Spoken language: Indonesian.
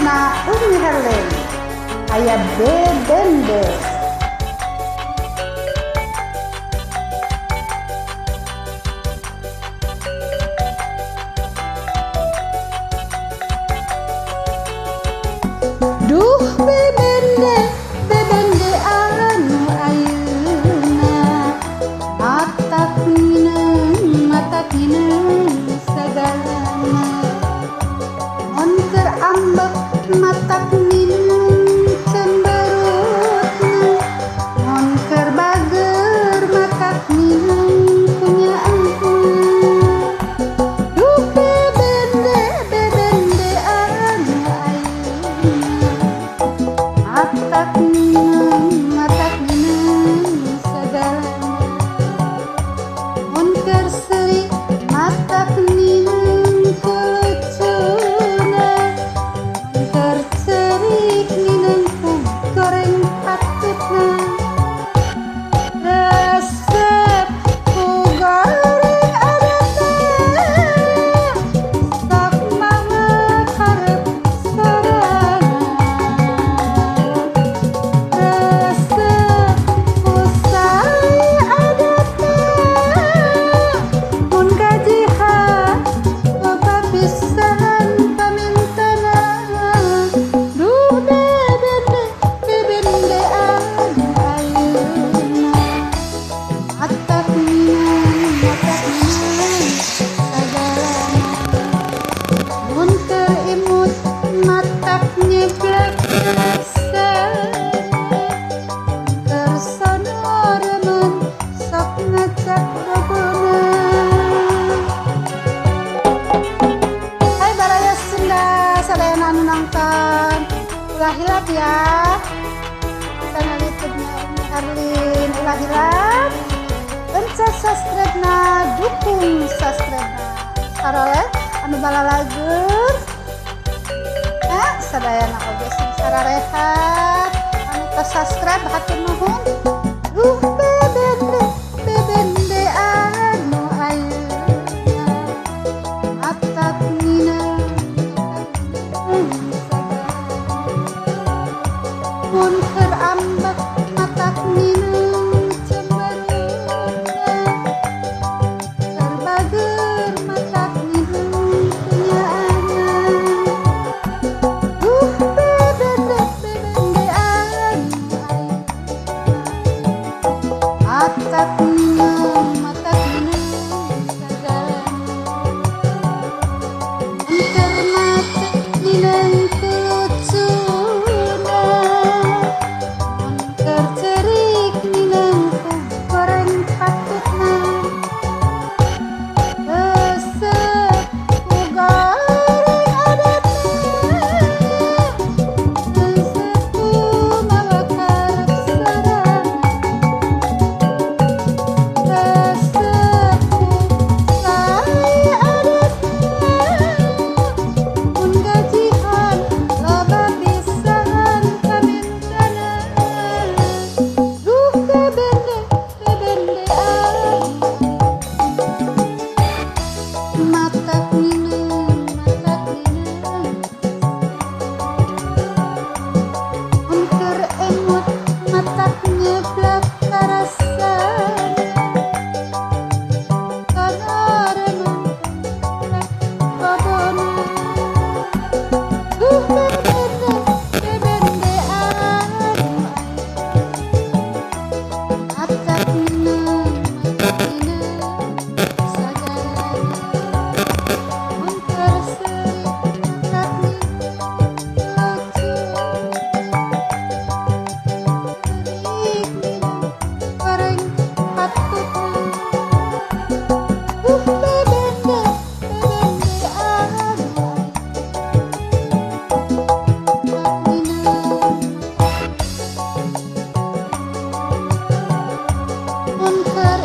na Umi Helen aya bebendes. Duh bebende bebende anu ayeuna matak mineng sagalana mun keur ambek matak mineng cemberutna mun keur bager matak mineng punya ampun. Duh bebende bebende anu ayeuna matak mineng sagalana mun keur seuri matak mineng kulucuna mun keur cerik mineng goreng patutna resep ku goreng adatna sok mama karep sorangan resep ku sari adatna mun gajihan loba pisan pamintana. Duh bebende bebende anu ayeuna matak mineng sagalana mun keur imut matak nyeblak keur sono remen sok ngajak bobona. Hai baraya Sunda sadayana anu nongton ulah hilap ya channel YouTube-nya Umi Herlin ulah hilap pencet subscribe-na dukung subscribe-na saroleh anu balalagur sadayana oge sing sararehat anu tos subscribe hatur nuhun. Duh bebende bebende anu ayeuna matak mineng mun keur ambek matak mineng cemberutna keur bager matak mineng punya anak. Duh bebende bebende anu ayeuna matak mineng sagalana mun keur matak mineng kulucuna mun keur cerik mineng goreng patutna resep ku goreng adatna resep ku mawa karep sorangan resep ku sari adatna mun gajihan loba pisan pamintana. Duh bebende bebende anu matak mineng mun keur emut matak nyeblak karasana sono remen bobona. Duh bebende bebende anu matak mineng sagalana mun keur seuri matak mineng cerik mineng goreng patutna. Duh bebende bebende anu matak mineng mun keur